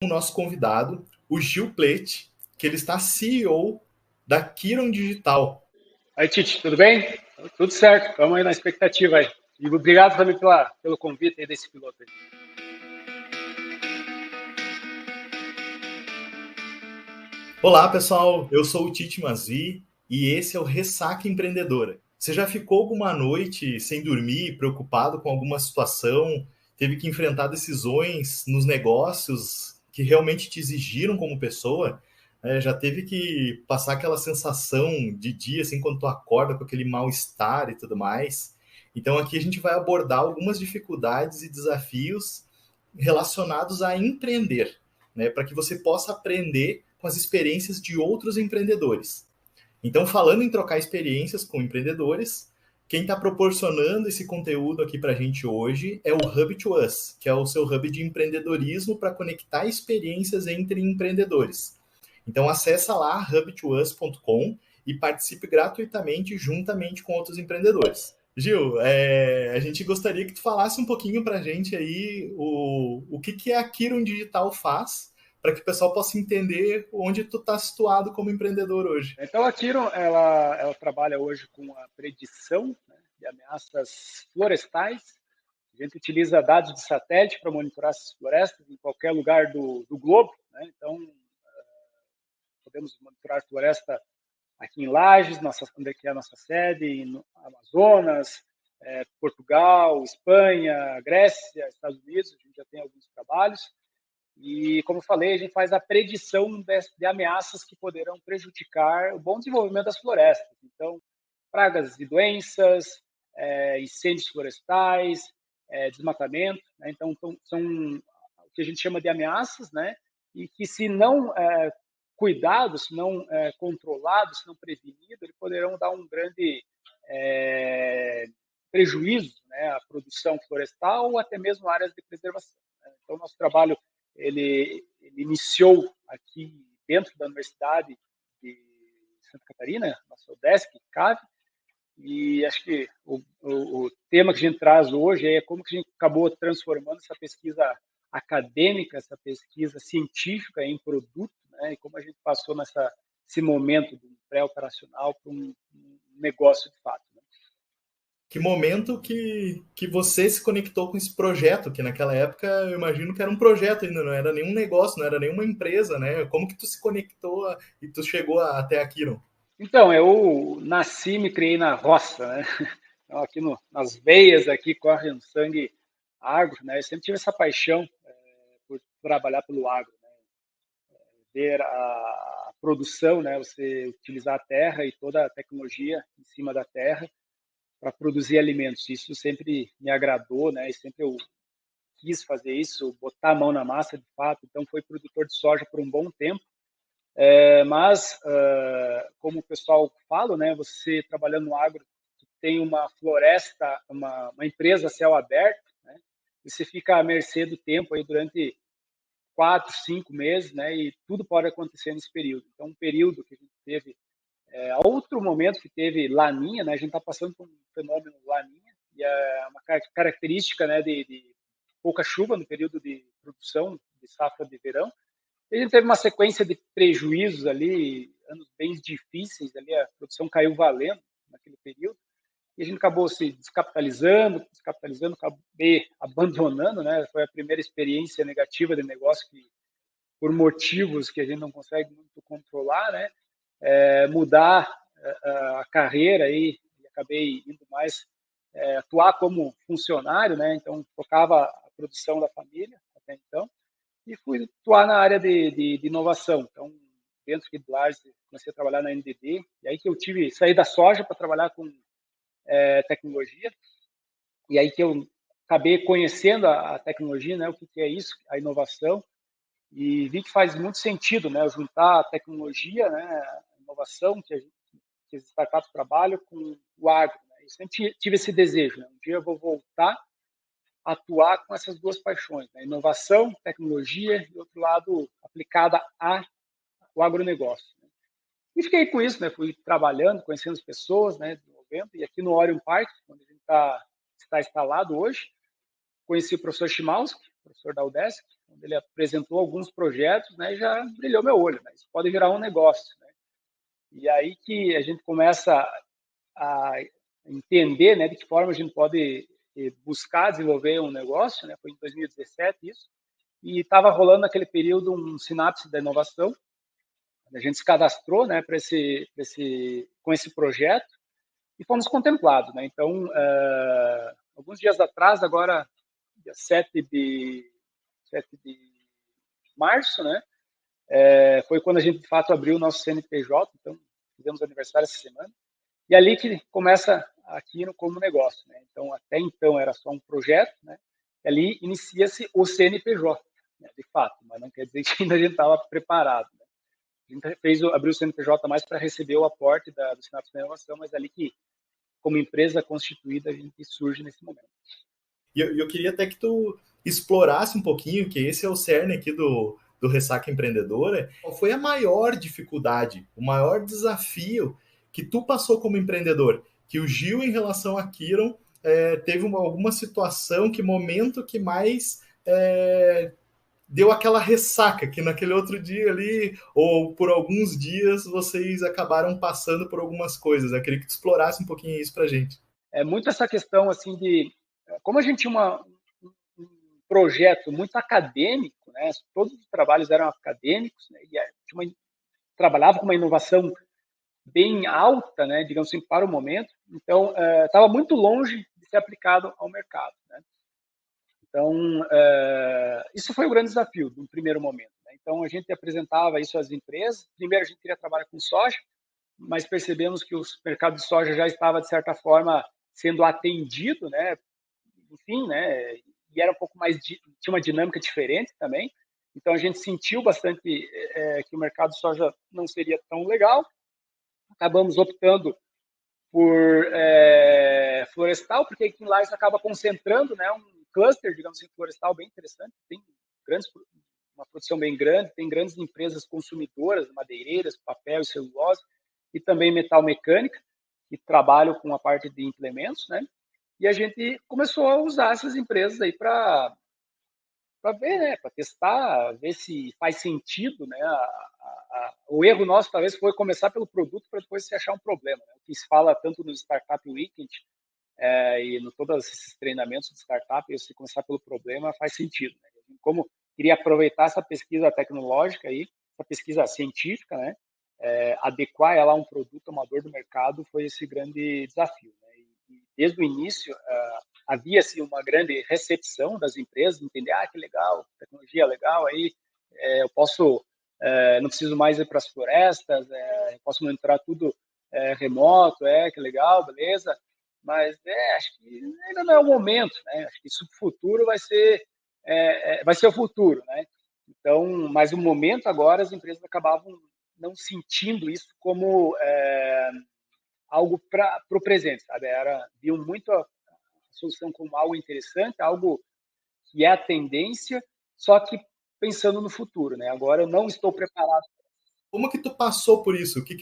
o nosso convidado, o Gil Plete, que ele está CEO da Kiron Digital. Aí, Tite, tudo bem? Tudo certo, estamos aí na expectativa aí. E obrigado também pelo convite aí desse piloto aí. Olá, pessoal, eu sou o Tite Mazzi e esse é o Ressaca Empreendedora. Você já ficou alguma noite sem dormir, preocupado com alguma situação, teve que enfrentar decisões nos negócios que realmente te exigiram como pessoa? Já teve que passar aquela sensação de dia, assim, quando tu acorda com aquele mal-estar e tudo mais? Então aqui a gente vai abordar algumas dificuldades e desafios relacionados a empreender, né, para que você possa aprender com as experiências de outros empreendedores. Então, falando em trocar experiências com empreendedores, quem está proporcionando esse conteúdo aqui para a gente hoje é o Hub to Us, que é o seu hub de empreendedorismo para conectar experiências entre empreendedores. Então, acessa lá hubtous.com e participe gratuitamente juntamente com outros empreendedores. Gil, a gente gostaria que tu falasse um pouquinho para a gente aí o que a Kiron Digital faz, para que o pessoal possa entender onde tu está situado como empreendedor hoje. Então, a Kiron, ela trabalha hoje com a predição, né, de ameaças florestais. A gente utiliza dados de satélite para monitorar essas florestas em qualquer lugar do globo, né? Então, podemos monitorar a floresta aqui em Lages, onde é a nossa sede, no Amazonas, Portugal, Espanha, Grécia, Estados Unidos. A gente já tem alguns trabalhos. E, como eu falei, a gente faz a predição de ameaças que poderão prejudicar o bom desenvolvimento das florestas. Então, pragas e doenças, incêndios florestais, desmatamento, né? Então, são o que a gente chama de ameaças, né? E que, se não cuidados, se não controlados, se não prevenidos, eles poderão dar um grande prejuízo, né, à produção florestal ou até mesmo áreas de preservação, né? Então, nosso trabalho ele iniciou aqui dentro da Universidade de Santa Catarina, nosso UDESC, CAV, e acho que o tema que a gente traz hoje é como que a gente acabou transformando essa pesquisa acadêmica, essa pesquisa científica em produto, né, e como a gente passou nesse momento do pré-operacional para um negócio de fato. Né? Que momento que você se conectou com esse projeto, que naquela época eu imagino que era um projeto ainda, não era nenhum negócio, não era nenhuma empresa, né? Como que tu se conectou e tu chegou até a Kiron? Então, eu nasci e me criei na roça, né? Então, aqui nas veias aqui corre um sangue agro, né? Eu sempre tive essa paixão por trabalhar pelo agro, né? Ver a produção, né? Você utilizar a terra e toda a tecnologia em cima da terra para produzir alimentos. Isso sempre me agradou, né? E sempre eu quis fazer isso, botar a mão na massa de fato. Então, fui produtor de soja por um bom tempo. Mas, como o pessoal fala, né? Você trabalhando no agro, tem uma floresta, uma empresa a céu aberto, né? E você fica à mercê do tempo aí durante 4, 5 meses, né? E tudo pode acontecer nesse período. Então, um período que a gente teve, outro momento que teve laninha, né? A gente está passando por um fenômeno laninha, e é uma característica, né, de pouca chuva no período de produção de safra de verão. E a gente teve uma sequência de prejuízos ali, anos bem difíceis ali, a produção caiu valendo naquele período. E a gente acabou se descapitalizando, acabei abandonando, né? Foi a primeira experiência negativa de negócio que, por motivos que a gente não consegue muito controlar, né? Mudar a carreira aí, e acabei indo mais atuar como funcionário, né? Então, tocava a produção da família até então, e fui atuar na área de inovação. Então, dentro aqui do Lages, comecei a trabalhar na NDD, e aí que eu saí da soja para trabalhar com tecnologia, e aí que eu acabei conhecendo a tecnologia, né, o que é isso, a inovação, e vi que faz muito sentido, né, juntar a tecnologia, né, a inovação que as startups trabalham com o agro. Né? Eu sempre tive esse desejo, né? Um dia eu vou voltar a atuar com essas duas paixões, né? Inovação, tecnologia e, outro lado, aplicada ao agronegócio. Né? E fiquei com isso, né? Fui trabalhando, conhecendo as pessoas, né? Desenvolvendo. E aqui no Orion Park, onde a gente está instalado hoje, conheci o professor Chimalski, professor da UDESC, quando ele apresentou alguns projetos, né, já brilhou meu olho, né? Isso pode virar um negócio, né? E aí que a gente começa a entender, né, de que forma a gente pode buscar desenvolver um negócio, né? Foi em 2017 isso, e estava rolando naquele período um sinapse da inovação. A gente se cadastrou, né, com esse projeto e fomos contemplados, né? Então, alguns dias atrás, agora dia 7 de março, né? Foi quando a gente de fato abriu o nosso CNPJ, então fizemos aniversário essa semana. E ali que começa aqui como negócio, né? Então, até então era só um projeto, né? E ali inicia-se o CNPJ, né? De fato, mas não quer dizer que ainda a gente estava preparado, né? A gente abriu o CNPJ mais para receber o aporte do Sinapse da Inovação, mas ali que, como empresa constituída, a gente surge nesse momento. E eu queria até que tu explorasse um pouquinho, que esse é o cerne aqui do Ressaca Empreendedora. Qual foi a maior dificuldade, o maior desafio que tu passou como empreendedor? Que o Gil, em relação a Kiron, teve alguma situação, que momento que mais deu aquela ressaca, que naquele outro dia ali, ou por alguns dias, vocês acabaram passando por algumas coisas. Eu queria que tu explorasse um pouquinho isso pra gente. É muito essa questão, assim, de... Como a gente tinha um projeto muito acadêmico, né? Todos os trabalhos eram acadêmicos, né? E trabalhava com uma inovação bem alta, né? Digamos assim, para o momento. Então, estava muito longe de ser aplicado ao mercado, né? Então, isso foi o grande desafio no primeiro momento, né? Então, a gente apresentava isso às empresas. Primeiro, a gente queria trabalhar com soja, mas percebemos que o mercado de soja já estava, de certa forma, sendo atendido, né? Enfim, né? E era um pouco mais, tinha uma dinâmica diferente também. Então, a gente sentiu bastante que o mercado de soja não seria tão legal. Acabamos optando por florestal, porque aqui em Lages acaba concentrando, né, um cluster, digamos assim, florestal bem interessante. Tem uma produção bem grande, tem grandes empresas consumidoras, madeireiras, papel e celulose, e também metal mecânica, que trabalham com a parte de implementos, né? E a gente começou a usar essas empresas aí para ver, né, para testar, ver se faz sentido, né? O erro nosso talvez foi começar pelo produto para depois se achar um problema, né? O que se fala tanto no Startup Weekend e no todos esses treinamentos de startup, se começar pelo problema faz sentido, né? Como queria aproveitar essa pesquisa tecnológica aí, essa pesquisa científica, né? Adequar ela a um produto, a uma dor do mercado, foi esse grande desafio, né? E desde o início havia-se uma grande recepção das empresas, entender, que legal, tecnologia legal, aí eu posso, não preciso mais ir para as florestas, eu posso monitorar tudo remoto, que legal, beleza, mas acho que ainda não é o momento, né? Acho que isso no futuro vai ser o futuro, né? Então, mas o momento agora as empresas acabavam não sentindo isso como algo para o presente, sabe? Viam muito a solução como algo interessante, algo que é a tendência, só que pensando no futuro, né? Agora eu não estou preparado. Como que tu passou por isso? O que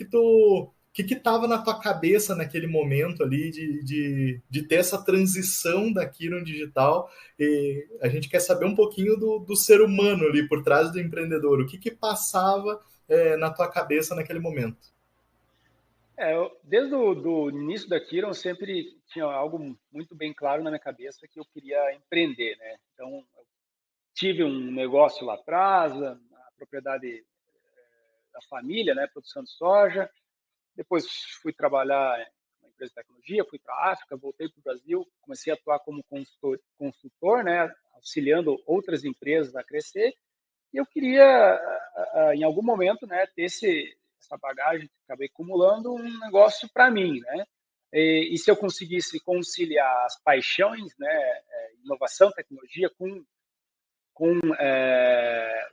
estava na tua cabeça naquele momento ali de ter essa transição daqui no digital? E a gente quer saber um pouquinho do ser humano ali por trás do empreendedor. O que passava na tua cabeça naquele momento? Desde o do início da Kiron, eu sempre tinha algo muito bem claro na minha cabeça que eu queria empreender, né? Então, eu tive um negócio lá atrás, a propriedade da família, né, produção de soja. Depois fui trabalhar na empresa de tecnologia, fui para a África, voltei para o Brasil, comecei a atuar como consultor, né, auxiliando outras empresas a crescer. E eu queria, em algum momento, né, ter essa bagagem que acabei acumulando, um negócio para mim, né? E se eu conseguisse conciliar as paixões, né, inovação, tecnologia, com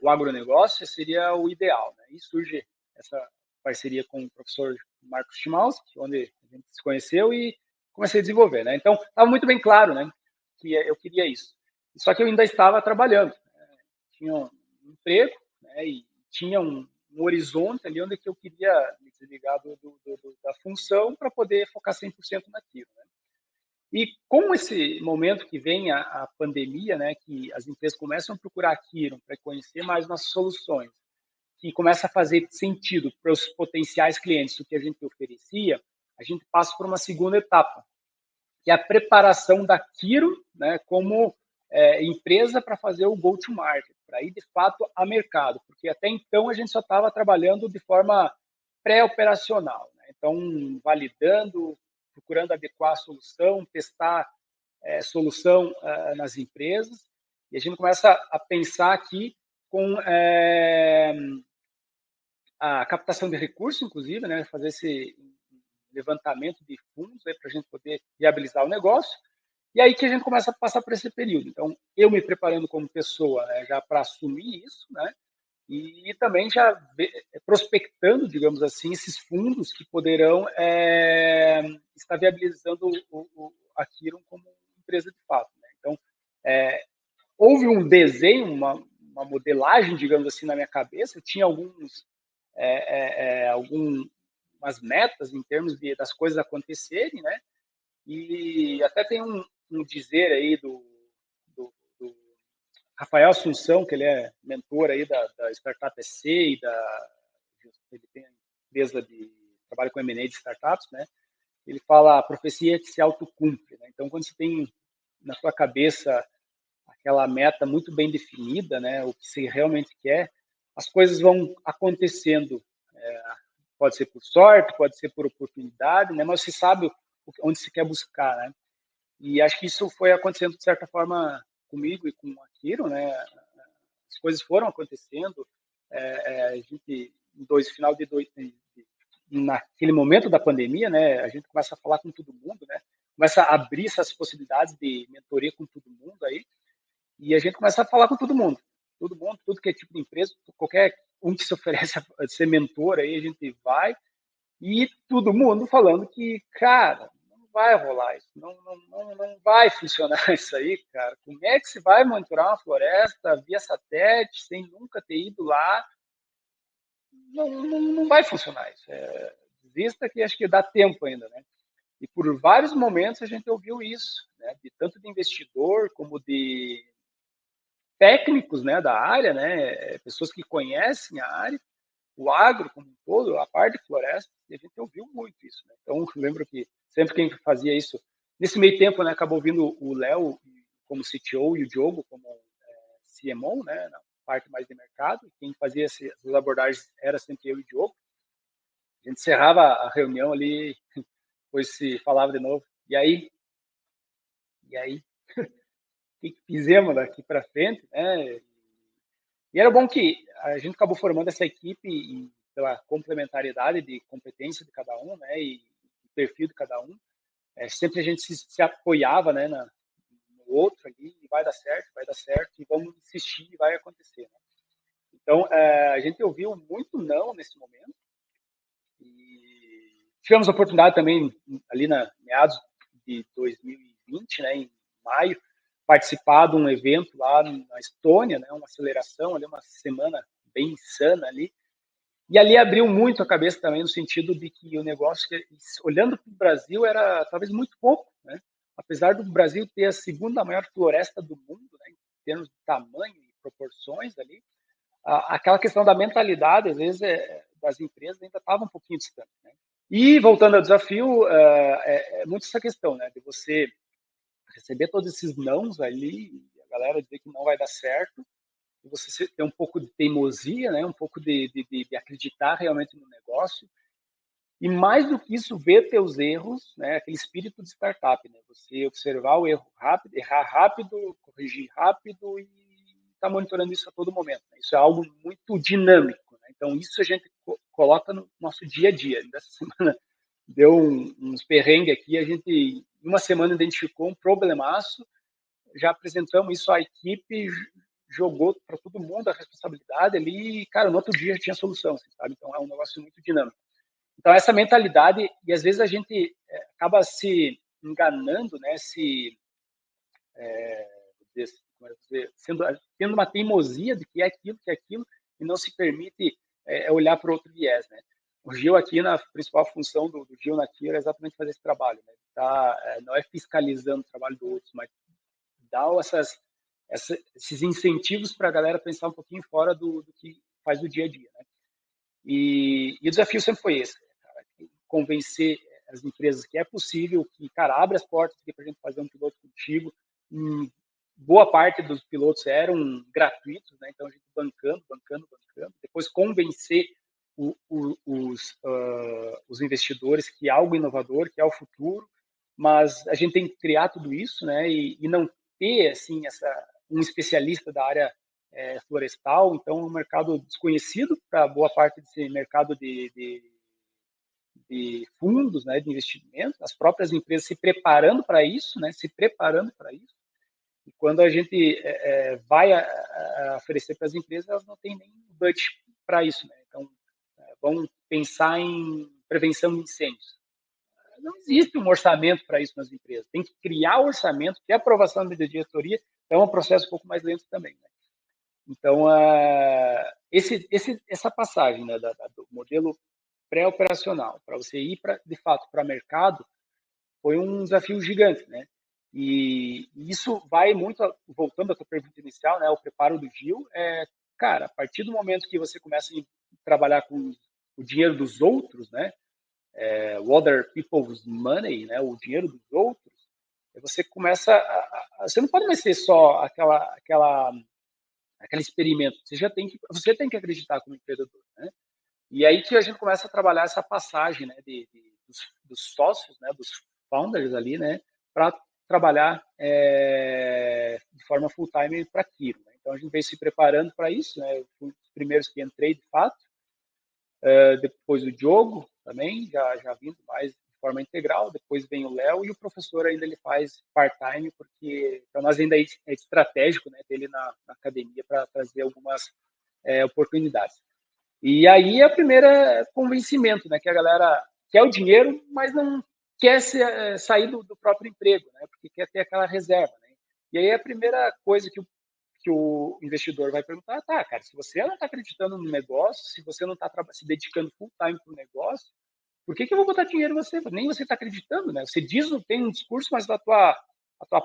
o agronegócio, seria o ideal, né? E surge essa parceria com o professor Marcos Chimalski, onde a gente se conheceu e comecei a desenvolver, né? Então, estava muito bem claro, né, que eu queria isso. Só que eu ainda estava trabalhando, tinha um emprego, né, e tinha um horizonte ali onde que eu queria me desligar da função para poder focar 100% naquilo, né? E com esse momento que vem a pandemia, né, que as empresas começam a procurar a Kiron para conhecer mais nossas soluções, que começa a fazer sentido para os potenciais clientes o que a gente oferecia, a gente passa por uma segunda etapa, que é a preparação da Kiron, né, como empresa para fazer o go-to-market, para ir de fato a mercado, porque até então a gente só estava trabalhando de forma pré-operacional, né? Então validando, procurando adequar a solução, testar solução nas empresas, e a gente começa a pensar aqui com a captação de recursos, inclusive, né, fazer esse levantamento de fundos para a gente poder viabilizar o negócio. E aí que a gente começa a passar por esse período. Então, eu me preparando como pessoa, né, já para assumir isso, né, e também já prospectando, digamos assim, esses fundos que poderão estar viabilizando a Kiron como empresa de fato. Né? Então, houve um desenho, uma modelagem, digamos assim, na minha cabeça. Eu tinha algumas metas em termos das coisas acontecerem, né? E até tem um dizer aí do Rafael Assunção, que ele é mentor aí da Startup SC e ele tem empresa de trabalho com M&A de startups, né? Ele fala a profecia que se autocumpre, né? Então, quando você tem na sua cabeça aquela meta muito bem definida, né? O que você realmente quer, as coisas vão acontecendo. Pode ser por sorte, pode ser por oportunidade, né? Mas você sabe onde você quer buscar, né? E acho que isso foi acontecendo de certa forma comigo e com a Kiro, né? As coisas foram acontecendo. A gente, final de naquele momento da pandemia, né? A gente começa a falar com todo mundo, né? Começa a abrir essas possibilidades de mentoria com todo mundo aí, e a gente começa a falar com todo mundo, tudo que é tipo de empresa, qualquer um que se oferece a ser mentor aí, a gente vai, e todo mundo falando que, cara, não vai rolar isso, não vai funcionar isso aí, cara. Como é que se vai monitorar uma floresta via satélite sem nunca ter ido lá? Não vai funcionar isso. Vista que acho que dá tempo ainda, né? E por vários momentos a gente ouviu isso, né? De tanto de investidor como de técnicos, né, da área, né? Pessoas que conhecem a área, o agro como um todo, a parte de floresta, e a gente ouviu muito isso. Né? Então, eu lembro que sempre quem fazia isso, nesse meio tempo, né, acabou vindo o Léo como CTO e o Diogo como CMO, né, na parte mais de mercado. Quem fazia essas abordagens era sempre eu e o Diogo. A gente encerrava a reunião ali, depois se falava de novo. E aí? O que fizemos daqui para frente? Né? E era bom que a gente acabou formando essa equipe e pela complementariedade de competência de cada um, né, e perfil de cada um. Sempre a gente se apoiava, né, no outro ali, e vai dar certo, e vamos insistir, e vai acontecer. Né? Então, a gente ouviu muito não nesse momento, e tivemos a oportunidade também, ali na meados de 2020, né, em maio, participar de um evento lá na Estônia, né, uma aceleração, ali, uma semana bem insana ali, e ali abriu muito a cabeça também no sentido de que o negócio, olhando para o Brasil, era talvez muito pouco, né? Apesar do Brasil ter a segunda maior floresta do mundo, né, em termos de tamanho e proporções ali, aquela questão da mentalidade, às vezes, das empresas ainda estava um pouquinho distante. Né? E, voltando ao desafio, é muito essa questão, né, de você receber todos esses nãos ali, a galera dizer que não vai dar certo, e você ter um pouco de teimosia, né, um pouco de acreditar realmente no negócio, e mais do que isso, ver teus erros, né, aquele espírito de startup, né, você observar o erro rápido, errar rápido, corrigir rápido e estar monitorando isso a todo momento. Né? Isso é algo muito dinâmico. Né? Então, isso a gente coloca no nosso dia a dia. Dessa semana deu uns perrengues aqui, a gente, em uma semana, identificou um problemaço, já apresentamos isso à equipe, jogou para todo mundo a responsabilidade ali, e, cara, no outro dia já tinha solução, sabe? Então, é um negócio muito dinâmico. Então, essa mentalidade, e às vezes a gente acaba se enganando, né? Tendo uma teimosia de que é aquilo, e não se permite olhar para outro viés, né? o Gil aqui, na principal função do Gil na Kira é exatamente fazer esse trabalho, né? Não é fiscalizando o trabalho do outro, mas dar esses incentivos para a galera pensar um pouquinho fora do que faz o dia a dia, né? E o desafio sempre foi esse, cara, convencer as empresas que é possível, que, cara, abre as portas aqui para a gente fazer um piloto contigo. Boa parte dos pilotos eram gratuitos, né? Então a gente bancando. Depois convencer os investidores que é algo inovador, que é o futuro, mas a gente tem que criar tudo isso, né? E não ter assim um especialista da área florestal, então é um mercado desconhecido para boa parte desse mercado de fundos, né, de investimento, as próprias empresas se preparando para isso, né, e quando a gente vai oferecer para as empresas, elas não têm nem budget para isso, né, então vão pensar em prevenção de incêndios. Não existe um orçamento para isso nas empresas, tem que criar o orçamento, ter aprovação da diretoria, então é um processo um pouco mais lento também, né? Então, essa passagem, né, do modelo pré-operacional para você ir, de fato, para mercado, foi um desafio gigante, né? E isso vai muito, voltando à tua pergunta inicial, né, o preparo do Gil, cara, a partir do momento que você começa a trabalhar com o dinheiro dos outros, né, other people's money, né, o dinheiro dos outros, você começa você não pode mais ser só aquele experimento. Você tem que acreditar como empreendedor, né? E aí que a gente começa a trabalhar essa passagem, né, dos sócios, né, dos founders ali, né, para trabalhar de forma full time para aquilo. Né? Então a gente veio se preparando para isso, né? Eu fui um dos primeiros que entrei de fato. Depois o Diogo também, já vindo mais de forma integral, depois vem o Léo e o professor ainda ele faz part-time, porque para nós ainda é estratégico, né, dele na academia para trazer algumas oportunidades. E aí é o primeiro convencimento, né, que a galera quer o dinheiro, mas não quer sair do próprio emprego, né, porque quer ter aquela reserva. Né? E aí a primeira coisa que o investidor vai perguntar, tá, cara, se você não está acreditando no negócio, se você não está se dedicando full time para o negócio, por que eu vou botar dinheiro em você? Nem você está acreditando, né? Você tem um discurso, mas a tua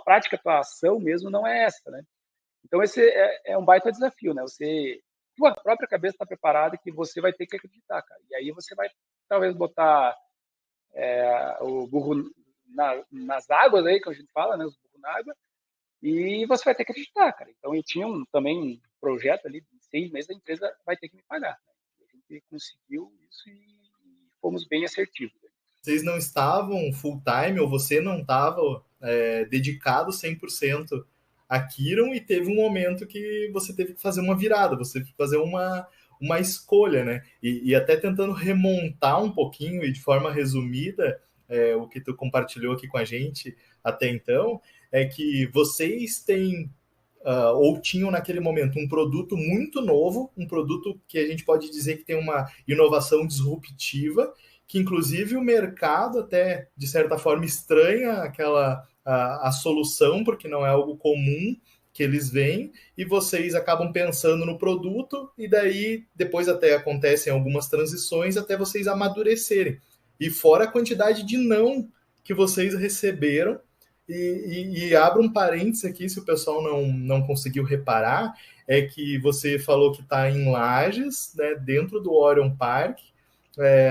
prática, a tua ação mesmo não é essa, né? Então esse é um baita desafio, né? Tua própria cabeça está preparada que você vai ter que acreditar, cara. E aí você vai talvez botar o burro nas águas aí, que a gente fala, né? Os burros na água, e você vai ter que acreditar, cara. Então, eu tinha também um projeto ali, de 6 meses, a empresa vai ter que me pagar. Né? A gente conseguiu isso e fomos bem assertivos. Né? Vocês não estavam full time ou você não estava dedicado 100% a Kiron e teve um momento que você teve que fazer uma virada, você teve que fazer uma escolha, né? E até tentando remontar um pouquinho e de forma resumida o que tu compartilhou aqui com a gente até então, é que vocês têm ou tinham naquele momento um produto muito novo, um produto que a gente pode dizer que tem uma inovação disruptiva, que inclusive o mercado até, de certa forma, estranha a solução, porque não é algo comum que eles veem, e vocês acabam pensando no produto, e daí depois até acontecem algumas transições até vocês amadurecerem. E fora a quantidade de não que vocês receberam, e abro um parênteses aqui, se o pessoal não conseguiu reparar, é que você falou que está em Lages, né, dentro do Orion Park,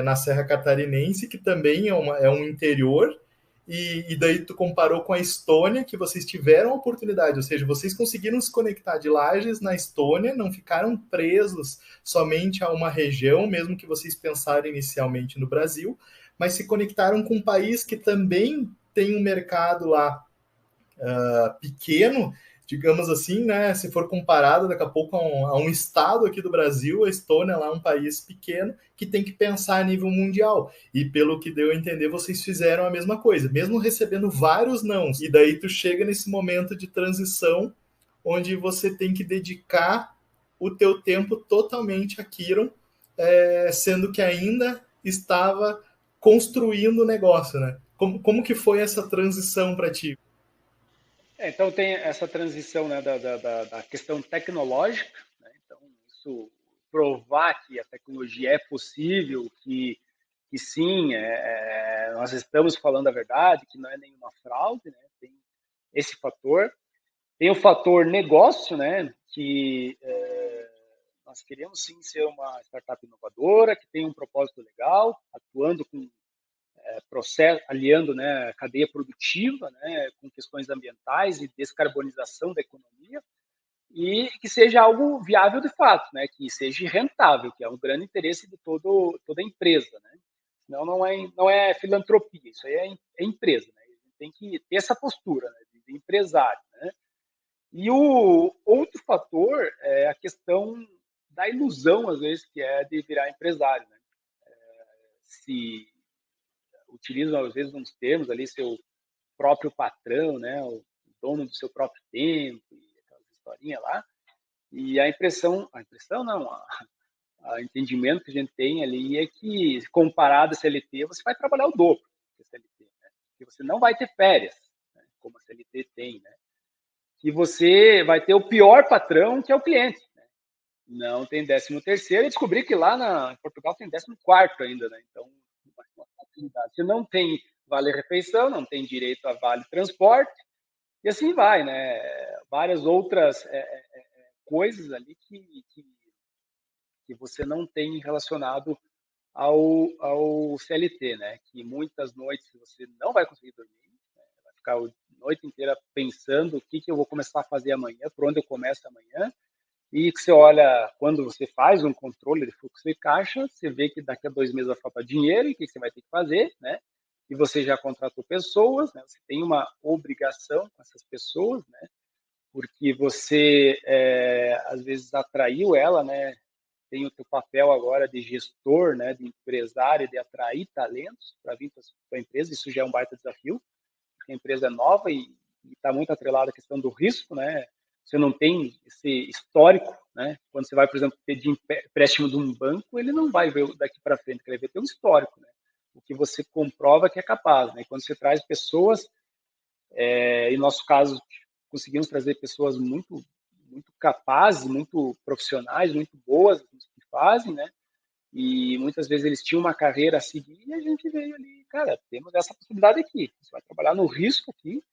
na Serra Catarinense, que também é um interior, e daí tu comparou com a Estônia, que vocês tiveram a oportunidade, ou seja, vocês conseguiram se conectar de Lages na Estônia, não ficaram presos somente a uma região, mesmo que vocês pensaram inicialmente no Brasil, mas se conectaram com um país que também tem um mercado lá pequeno, digamos assim, né? Se for comparado daqui a pouco a um estado aqui do Brasil, a Estônia lá é um país pequeno que tem que pensar a nível mundial. E pelo que deu a entender, vocês fizeram a mesma coisa, mesmo recebendo vários nãos. E daí tu chega nesse momento de transição onde você tem que dedicar o teu tempo totalmente a Kiron, sendo que ainda estava construindo o negócio, né? Como que foi essa transição para ti? Então, tem essa transição, né, da questão tecnológica. Né? Então, isso provar que a tecnologia é possível, que que sim, nós estamos falando a verdade, que não é nenhuma fraude, né? Tem esse fator. Tem o fator negócio, né? Que nós queremos sim ser uma startup inovadora, que tem um propósito legal, atuando com processo, aliando, né, a cadeia produtiva, né, com questões ambientais e descarbonização da economia, e que seja algo viável de fato, né, que seja rentável, que é um grande interesse de toda a empresa, né? Senão não é filantropia, isso aí é empresa, né? Tem que ter essa postura, né, de empresário, né? E o outro fator é a questão da ilusão, às vezes, que é de virar empresário, né? Se utilizam, às vezes, uns termos ali, seu próprio patrão, né? O dono do seu próprio tempo, e aquelas historinhas lá. E a impressão não, a entendimento que a gente tem ali é que, comparado a CLT, você vai trabalhar o dobro que a CLT, né? Que você não vai ter férias, né? Como a CLT tem, né? Que você vai ter o pior patrão, que é o cliente, né? Não tem 13º, e descobri que lá em Portugal tem 14º ainda, né? Então, uma facilidade. Você não tem vale-refeição, não tem direito a vale-transporte, e assim vai, né? Várias outras coisas ali que você não tem relacionado ao CLT, né? Que muitas noites você não vai conseguir dormir, né? Vai ficar a noite inteira pensando o que eu vou começar a fazer amanhã, por onde eu começo amanhã, e que você olha, quando você faz um controle de fluxo de caixa, você vê que daqui a 2 meses vai faltar dinheiro, e o que você vai ter que fazer, né? E você já contratou pessoas, né? Você tem uma obrigação com essas pessoas, né? Porque você, às vezes, atraiu ela, né? Tem o teu papel agora de gestor, né? De empresário, de atrair talentos para vir para a sua empresa. Isso já é um baita desafio, porque a empresa é nova e está muito atrelada à questão do risco, né? Você não tem esse histórico, né? Quando você vai, por exemplo, pedir empréstimo de um banco, ele não vai ver daqui para frente, ele vai ver teu histórico, né? O que você comprova que é capaz, né? Quando você traz pessoas, em nosso caso, conseguimos trazer pessoas muito, muito capazes, muito profissionais, muito boas no que fazem, né? E muitas vezes eles tinham uma carreira a seguir e a gente veio ali, cara, temos essa possibilidade aqui. Você vai trabalhar no risco aqui,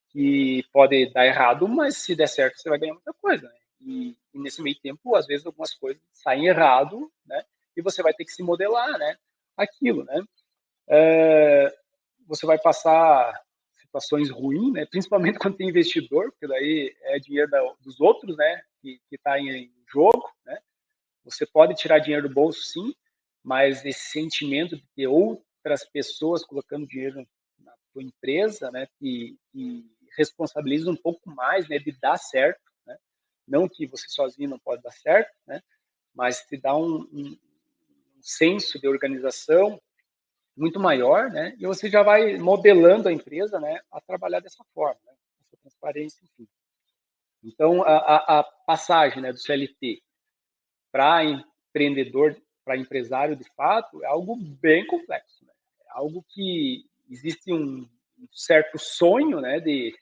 que pode dar errado, mas se der certo você vai ganhar muita coisa, né? E nesse meio tempo, às vezes algumas coisas saem errado, né? E você vai ter que se modelar, né? Aquilo, né? Você vai passar situações ruins, né? Principalmente quando tem investidor, porque daí é dinheiro dos outros, né? Que está em jogo, né? Você pode tirar dinheiro do bolso, sim, mas esse sentimento de ter outras pessoas colocando dinheiro na tua empresa, né? Que responsabiliza um pouco mais, né? De dar certo, né? Não que você sozinho não pode dar certo, né? Mas te dá um senso de organização muito maior, né? E você já vai modelando a empresa, né, a trabalhar dessa forma, né? Essa transparência, enfim. Então, a passagem, né, do CLT para empreendedor, para empresário de fato, é algo bem complexo, né? É algo que existe um certo sonho, né, de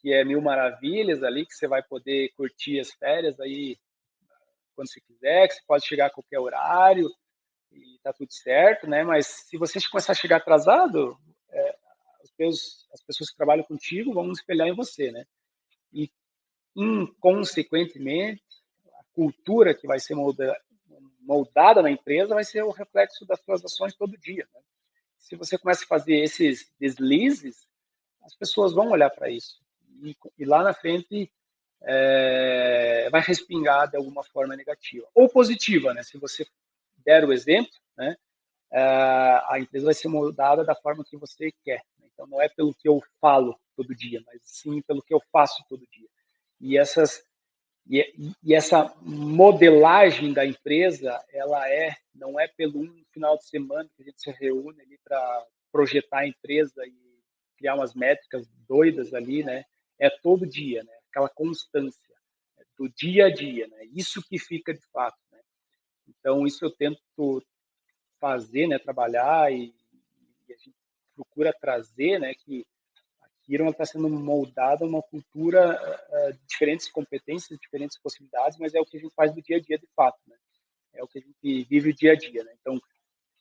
que é mil maravilhas ali, que você vai poder curtir as férias aí quando você quiser, que você pode chegar a qualquer horário, e tá tudo certo, né? Mas se você começar a chegar atrasado, as pessoas que trabalham contigo vão espelhar em você, né? E, inconsequentemente, a cultura que vai ser moldada na empresa vai ser o reflexo das suas ações todo dia, né? Se você começa a fazer esses deslizes, as pessoas vão olhar para isso. E lá na frente vai respingar de alguma forma negativa. Ou positiva, né? Se você der o exemplo, né? A empresa vai ser moldada da forma que você quer. Então, não é pelo que eu falo todo dia, mas sim pelo que eu faço todo dia. E essa modelagem da empresa, ela não é pelo um final de semana que a gente se reúne ali para projetar a empresa e criar umas métricas doidas ali, né? É todo dia, né? Aquela constância, né? Do dia a dia, né? Isso que fica de fato, né? Então, isso eu tento fazer, né, trabalhar e a gente procura trazer, né, que a Kiron está sendo moldada uma cultura de diferentes competências, diferentes possibilidades, mas é o que a gente faz do dia a dia de fato, né? É o que a gente vive o dia a dia, né? Então,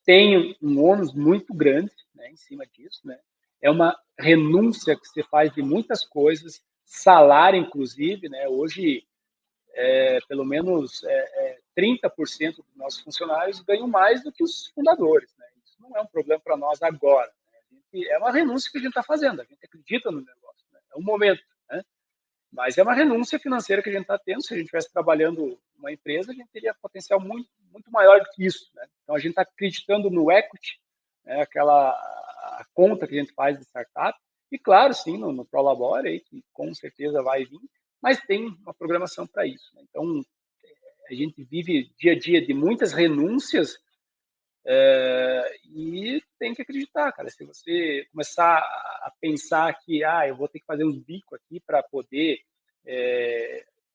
tem um ônus muito grande, né, em cima disso, né? É uma renúncia que se faz de muitas coisas, salário inclusive, né? Hoje, pelo menos 30% dos nossos funcionários ganham mais do que os fundadores, né? Isso não é um problema para nós agora, né? É uma renúncia que a gente está fazendo, a gente acredita no negócio, né? É um momento, né? Mas é uma renúncia financeira que a gente está tendo. Se a gente estivesse trabalhando numa empresa, a gente teria potencial muito, muito maior do que isso, né? Então, a gente está acreditando no equity, né, aquela a conta que a gente faz de startup, e claro, sim, no Prolabore, aí, que com certeza vai vir, mas tem uma programação para isso, né? Então, a gente vive dia a dia de muitas renúncias e tem que acreditar, cara. Se você começar a pensar que eu vou ter que fazer uns bicos aqui para poder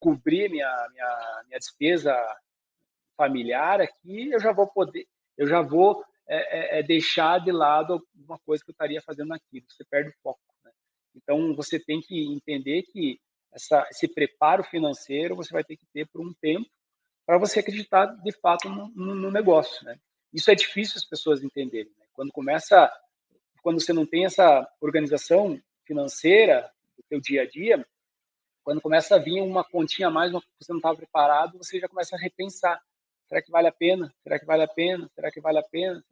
cobrir minha despesa familiar aqui, eu já vou deixar de lado alguma coisa que eu estaria fazendo aqui. Você perde o foco, né? Então, você tem que entender que esse preparo financeiro você vai ter que ter por um tempo para você acreditar de fato no negócio, né? Isso é difícil as pessoas entenderem, né? Quando você não tem essa organização financeira do seu dia a dia, quando começa a vir uma continha a mais, você não estava preparado, você já começa a repensar. Será que vale a pena? Será que vale a pena? Será que vale a pena?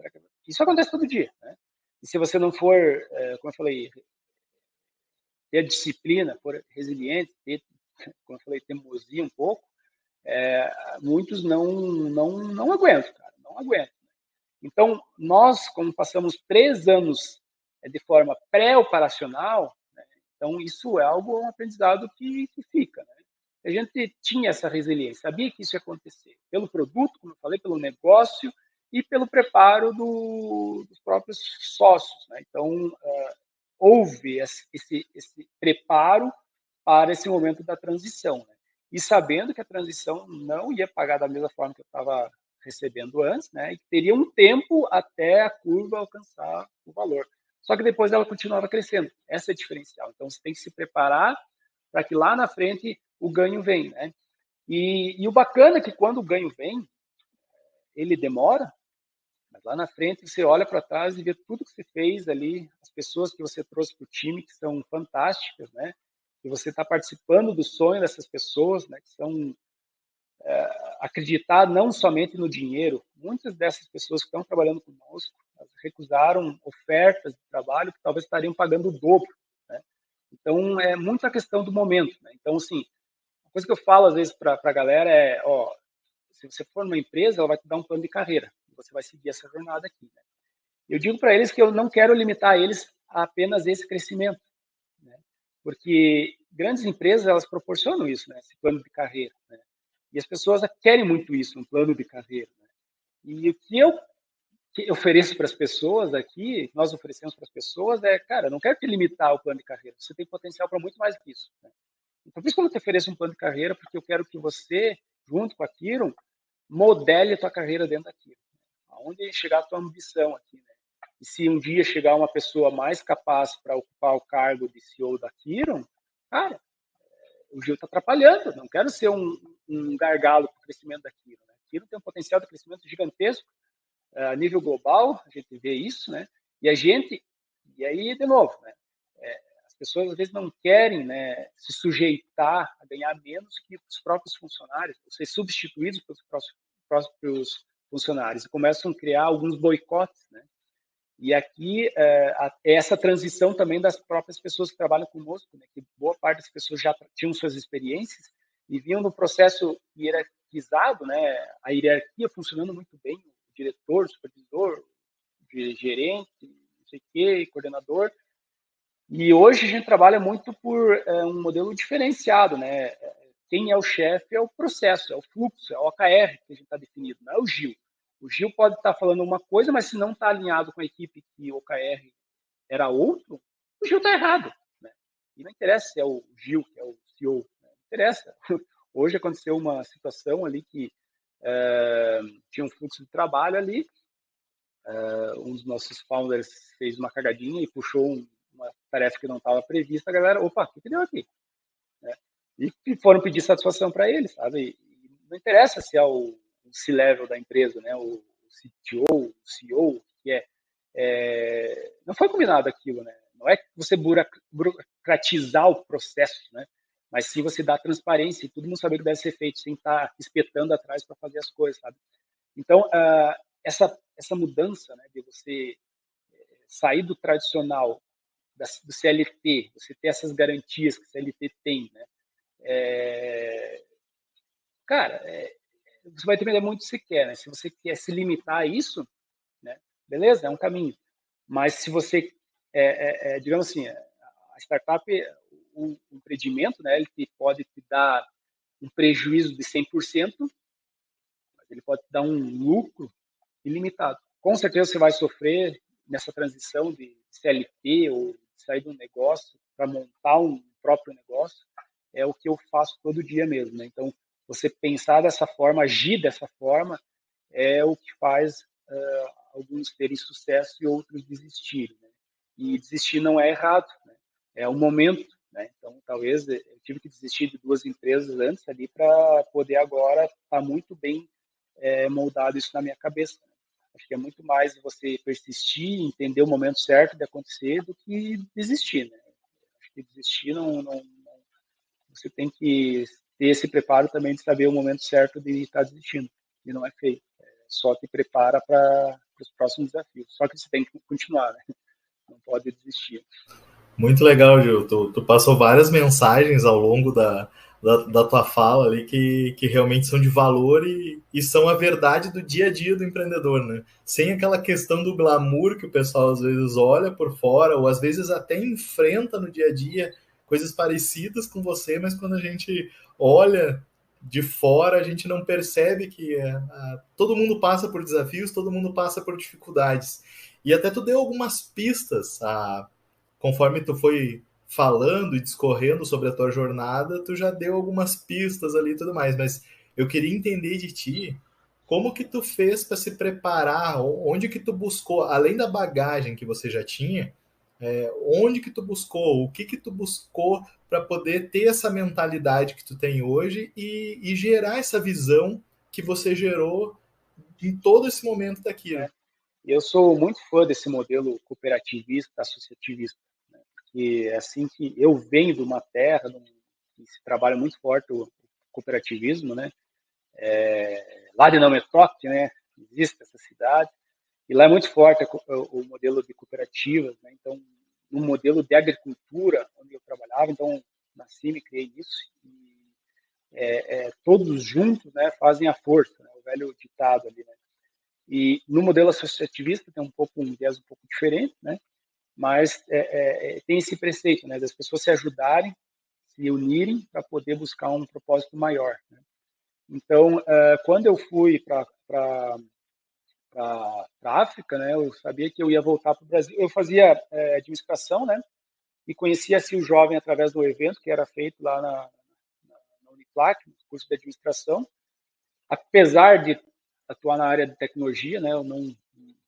Isso acontece todo dia, né? E se você não for, como eu falei, ter disciplina, for resiliente, como eu falei, teimosia um pouco, muitos não aguentam, cara, não aguentam. Então, nós, como passamos 3 anos de forma pré-operacional, né, então isso é algo, um aprendizado que fica. Né? A gente tinha essa resiliência, sabia que isso ia acontecer, pelo produto, como eu falei, pelo negócio e pelo preparo dos próprios sócios. Né? Então, houve esse preparo para esse momento da transição. Né? E sabendo que a transição não ia pagar da mesma forma que eu estava recebendo antes, né? E teria um tempo até a curva alcançar o valor. Só que depois ela continuava crescendo. Essa é a diferencial. Então você tem que se preparar para que lá na frente o ganho venha, né? E o bacana é que quando o ganho vem, ele demora, mas lá na frente você olha para trás e vê tudo que você fez ali, as pessoas que você trouxe para o time, que são fantásticas, né? E você está participando do sonho dessas pessoas, né? Que são acreditar não somente no dinheiro. Muitas dessas pessoas que estão trabalhando conosco recusaram ofertas de trabalho que talvez estariam pagando o dobro. Né? Então, é muito a questão do momento. Né? Então, assim, uma coisa que eu falo às vezes para a galera é, se você for numa empresa, ela vai te dar um plano de carreira. Você vai seguir essa jornada aqui. Né? Eu digo para eles que eu não quero limitar eles a apenas esse crescimento. Né? Porque grandes empresas, elas proporcionam isso, né? Esse plano de carreira. Né? E as pessoas querem muito isso, um plano de carreira. Né? E o que eu ofereço para as pessoas aqui, nós oferecemos para as pessoas cara, eu não quero te limitar o plano de carreira, você tem potencial para muito mais que isso. Né? Então, por isso que eu te ofereço um plano de carreira, porque eu quero que você, junto com a Kiron, modele a tua carreira dentro da Kiron. Aonde chegar a tua ambição aqui, né? E se um dia chegar uma pessoa mais capaz para ocupar o cargo de CEO da Kiron, cara, o Gil está atrapalhando. Não quero ser um gargalo para o crescimento da Kiron. Né? A Kiron tem um potencial de crescimento gigantesco a nível global, a gente vê isso, né? E aí, de novo, né? As pessoas às vezes não querem, né, se sujeitar a ganhar menos que os próprios funcionários, ou ser substituídos pelos próprios funcionários, e começam a criar alguns boicotes, né? E aqui, essa transição também das próprias pessoas que trabalham conosco, né, que boa parte das pessoas já tinham suas experiências e vinham no processo hierarquizado, né, a hierarquia funcionando muito bem, o diretor, o supervisor, o gerente, não sei o quê, coordenador. E hoje a gente trabalha muito por um modelo diferenciado, né? Quem é o chefe é o processo, é o fluxo, é o OKR que a gente está definido, não é o Gil. O Gil pode estar falando uma coisa, mas se não está alinhado com a equipe que o OKR era outro, o Gil está errado. Né? E não interessa se é o Gil que é o CEO, né? Não interessa. Hoje aconteceu uma situação ali que tinha um fluxo de trabalho ali, um dos nossos founders fez uma cagadinha e puxou uma tarefa que não estava prevista, a galera, opa, o que deu aqui? Né? E foram pedir satisfação para ele, sabe? E não interessa se é o C-level da empresa, né? O CTO, CEO, que não foi combinado aquilo, né? Não é você burocratizar o processo, né? Mas sim você dar transparência e todo mundo saber o que deve ser feito, sem estar espetando atrás para fazer as coisas, sabe? Então, essa mudança, né, de você sair do tradicional, do CLT, você ter essas garantias que o CLT tem, né? Cara, você vai depender muito do que você quer, né? Se você quer se limitar a isso, né? Beleza, é um caminho. Mas se você, digamos assim, a startup, o empreendimento, né? Ele pode te dar um prejuízo de 100%, mas ele pode te dar um lucro ilimitado. Com certeza você vai sofrer nessa transição de CLT ou de sair de um negócio para montar um próprio negócio. É o que eu faço todo dia mesmo, né? Então, você pensar dessa forma, agir dessa forma, é o que faz alguns terem sucesso e outros desistirem, né? E desistir não é errado, né? É um momento, né? Então, talvez eu tive que desistir de 2 empresas antes ali para poder agora estar muito bem moldado isso na minha cabeça, né? Acho que é muito mais você persistir, entender o momento certo de acontecer do que desistir, né? Acho que desistir você tem que ter esse preparo também de saber o momento certo de estar desistindo. E não é feito. Só te prepara para os próximos desafios. Só que você tem que continuar, né? Não pode desistir. Muito legal, Gil. Tu passou várias mensagens ao longo da tua fala ali que realmente são de valor e são a verdade do dia a dia do empreendedor, né? Sem aquela questão do glamour que o pessoal às vezes olha por fora, ou às vezes até enfrenta no dia a dia coisas parecidas com você, mas quando a gente olha de fora, a gente não percebe que todo mundo passa por desafios, todo mundo passa por dificuldades. E até tu deu algumas pistas conforme tu foi falando e discorrendo sobre a tua jornada, tu já deu algumas pistas ali e tudo mais, mas eu queria entender de ti como que tu fez para se preparar, onde que tu buscou, além da bagagem que você já tinha, onde que tu buscou, o que tu buscou para poder ter essa mentalidade que tu tem hoje e gerar essa visão que você gerou em todo esse momento daqui, né? Eu sou muito fã desse modelo cooperativista, associativista, né? Porque é assim que eu venho de uma terra que se trabalha muito forte o cooperativismo, né? Lá de Nometok, né? Existe essa cidade. E lá é muito forte o modelo de cooperativas, né? Então, no modelo de agricultura, onde eu trabalhava, então, nasci, me criei nisso, e todos juntos, né, fazem a força, né? O velho ditado ali, né? E no modelo associativista tem um viés um pouco diferente, né? Mas tem esse preceito, né, das pessoas se ajudarem, se unirem para poder buscar um propósito maior, né? Então, quando eu fui para a África, né, eu sabia que eu ia voltar para o Brasil. Eu fazia administração, né, e conhecia o Jovem através do evento que era feito lá na Uniplac, no curso de administração. Apesar de atuar na área de tecnologia, né, eu não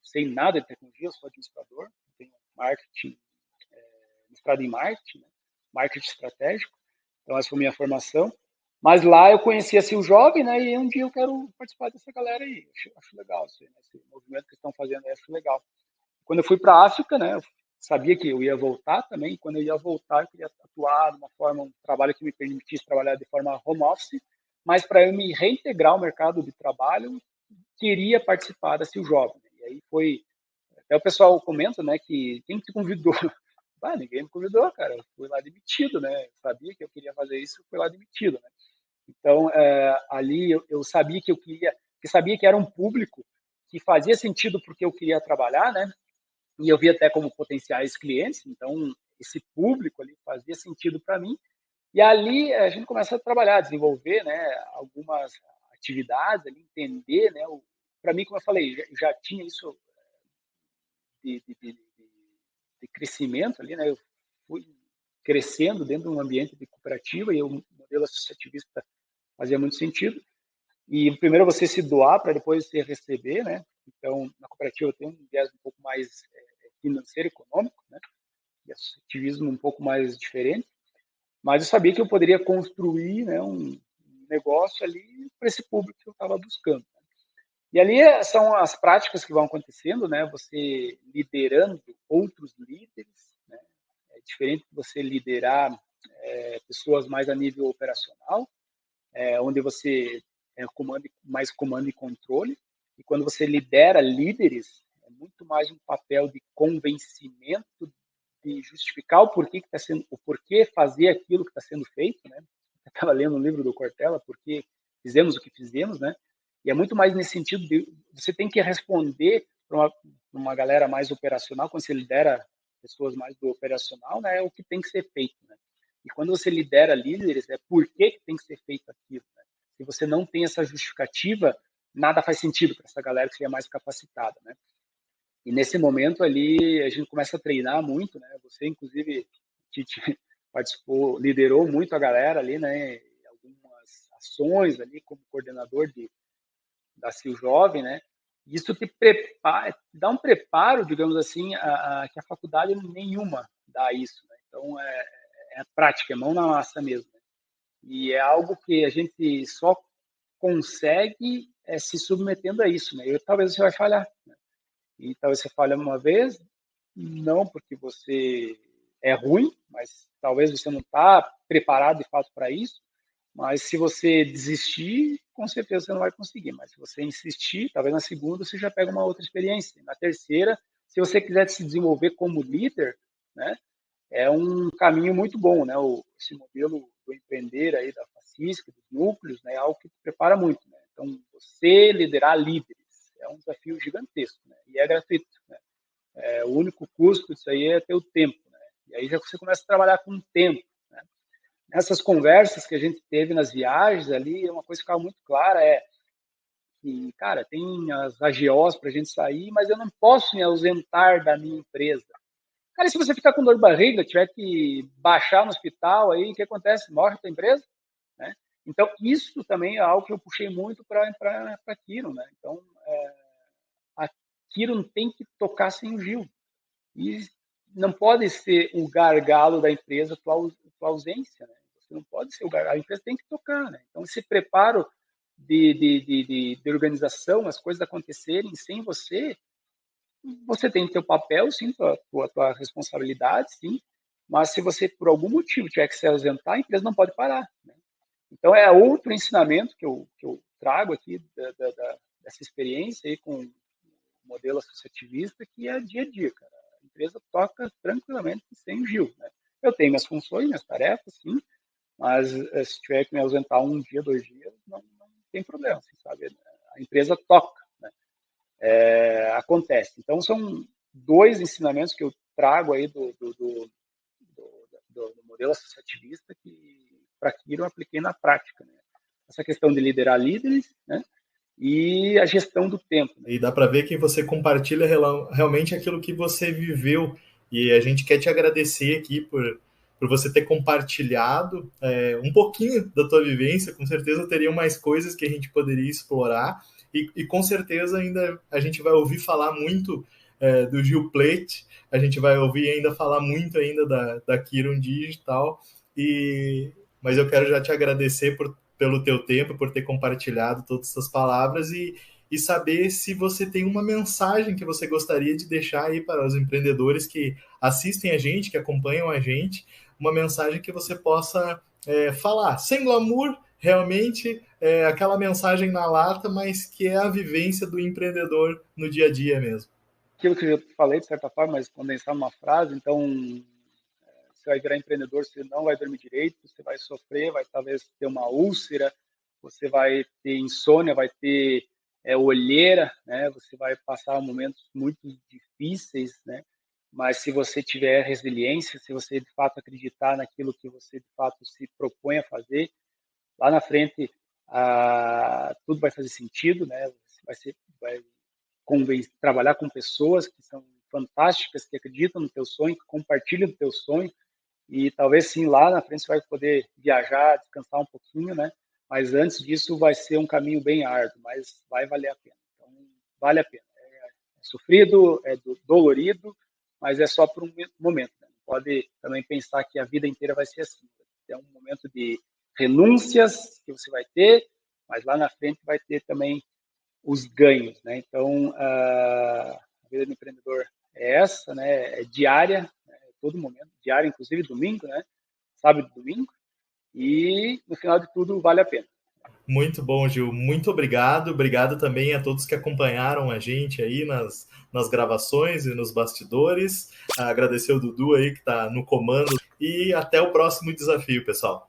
sei nada de tecnologia, eu sou administrador, tenho marketing, mestrado em marketing, né, marketing estratégico, então essa foi a minha formação. Mas lá eu conhecia o Jovem, né, e um dia eu quero participar dessa galera aí, acho legal, né, esse movimento que estão fazendo aí, acho legal. Quando eu fui para a África, né, eu sabia que eu ia voltar também, e quando eu ia voltar eu queria atuar de uma forma, um trabalho que me permitisse trabalhar de forma home office, mas para eu me reintegrar ao mercado de trabalho, queria participar da Sil Jovem. E aí foi, até o pessoal comenta, né, que quem te convidou? Ah, ninguém me convidou, cara, eu fui lá demitido, né, eu sabia que eu queria fazer isso, eu fui lá demitido, né. Então, ali eu sabia que eu queria, que sabia que era um público que fazia sentido porque eu queria trabalhar, né, e eu via até como potenciais clientes, então esse público ali fazia sentido para mim. E ali a gente começa a trabalhar, desenvolver, né, algumas atividades, ali, entender, né, para mim, como eu falei, já tinha isso de crescimento ali, né, eu fui crescendo dentro de um ambiente de cooperativa e o modelo associativista fazia muito sentido. E primeiro você se doar para depois você receber, né? Então, na cooperativa tem um viés um pouco mais financeiro, econômico, né? E associativismo um pouco mais diferente. Mas eu sabia que eu poderia construir, né, um negócio ali para esse público que eu estava buscando. E ali são as práticas que vão acontecendo, né? Você liderando outros líderes, né? É diferente de você liderar pessoas mais a nível operacional, onde você mais comando e controle. E quando você lidera líderes, é muito mais um papel de convencimento, de justificar o porquê que está sendo, o porquê fazer aquilo que está sendo feito, né? Eu estava lendo um livro do Cortella, porque fizemos o que fizemos, né? E é muito mais nesse sentido de você tem que responder para uma galera mais operacional, quando você lidera pessoas mais do operacional, né? É o que tem que ser feito, né? E quando você lidera líderes, é por que tem que ser feito aquilo, né? Se você não tem essa justificativa, nada faz sentido para essa galera que é mais capacitada, né? E nesse momento ali, a gente começa a treinar muito, né? Você, inclusive, Tite, participou, liderou muito a galera ali, né? Algumas ações ali como coordenador da CIO Jovem, né? Isso te prepara, dá um preparo, digamos assim, que a faculdade nenhuma dá isso, né? Então, é a prática, é mão na massa mesmo, né? E é algo que a gente só consegue se submetendo a isso, né? E talvez você vai falhar, né? E talvez você falhe uma vez, não porque você é ruim, mas talvez você não está preparado de fato para isso. Mas se você desistir, com certeza você não vai conseguir. Mas se você insistir, talvez na segunda você já pega uma outra experiência. Na terceira, se você quiser se desenvolver como líder, né, é um caminho muito bom, né? Esse modelo do empreender aí da Facisca, dos núcleos, né, é algo que te prepara muito, né? Então, você liderar líderes é um desafio gigantesco, né? E é gratuito, né? O único custo disso aí é ter o tempo, né? E aí já você começa a trabalhar com o tempo, né? Nessas conversas que a gente teve nas viagens ali, uma coisa que ficava muito clara é que, cara, tem as AGOs para a gente sair, mas eu não posso me ausentar da minha empresa. Cara, e se você ficar com dor de barriga, tiver que baixar no hospital, aí o que acontece? Morre a tua empresa, né? Então, isso também é algo que eu puxei muito para a Kiron, né? Então, a Kiron tem que tocar sem o Gil. E não pode ser o gargalo da empresa tua ausência, né? Você não pode ser o gargalo, a empresa tem que tocar, né? Então, esse preparo de organização, as coisas acontecerem sem você, você tem teu papel, sim, tua responsabilidade, sim, mas se você, por algum motivo, tiver que se ausentar, a empresa não pode parar, né? Então, é outro ensinamento que eu trago aqui dessa experiência aí com o modelo associativista, que é dia a dia, cara. A empresa toca tranquilamente sem o Gil, né? Eu tenho minhas funções, minhas tarefas, sim, mas se tiver que me ausentar um dia, 2 dias, não tem problema, assim, sabe? A empresa toca, né? Acontece. Então, são dois ensinamentos que eu trago aí do modelo associativista que, para aquilo, eu apliquei na prática, né? Essa questão de liderar líderes, né? E a gestão do tempo, né? E dá para ver que você compartilha realmente aquilo que você viveu. E a gente quer te agradecer aqui por você ter compartilhado um pouquinho da tua vivência. Com certeza teriam mais coisas que a gente poderia explorar. E com certeza ainda a gente vai ouvir falar muito do Gil Plate, a gente vai ouvir ainda falar muito ainda da Kiron Digital. Mas eu quero já te agradecer pelo teu tempo, por ter compartilhado todas essas palavras e saber se você tem uma mensagem que você gostaria de deixar aí para os empreendedores que assistem a gente, que acompanham a gente, uma mensagem que você possa falar, sem glamour, realmente aquela mensagem na lata, mas que é a vivência do empreendedor no dia a dia mesmo. Aquilo que eu falei, de certa forma, mas condensar numa frase, então, você vai virar empreendedor, você não vai dormir direito, você vai sofrer, vai talvez ter uma úlcera, você vai ter insônia, vai ter olheira, né? Você vai passar momentos muito difíceis, né? Mas se você tiver resiliência, se você de fato acreditar naquilo que você de fato se propõe a fazer, lá na frente tudo vai fazer sentido, né? Você vai trabalhar com pessoas que são fantásticas, que acreditam no teu sonho, que compartilham o teu sonho, e talvez sim, lá na frente você vai poder viajar, descansar um pouquinho, né? Mas antes disso vai ser um caminho bem árduo, mas vai valer a pena. Então, vale a pena. É sofrido, é dolorido, mas é só por um momento, né? Não pode também pensar que a vida inteira vai ser assim. É um momento de renúncias que você vai ter, mas lá na frente vai ter também os ganhos, né? Então, a vida do empreendedor é essa, né? É diária, né? Todo momento, diária, inclusive domingo, né? Sábado e domingo, e no final de tudo vale a pena. Muito bom, Gil. Muito obrigado. Obrigado também a todos que acompanharam a gente aí nas gravações e nos bastidores. Agradecer o Dudu aí que está no comando. E até o próximo desafio, pessoal.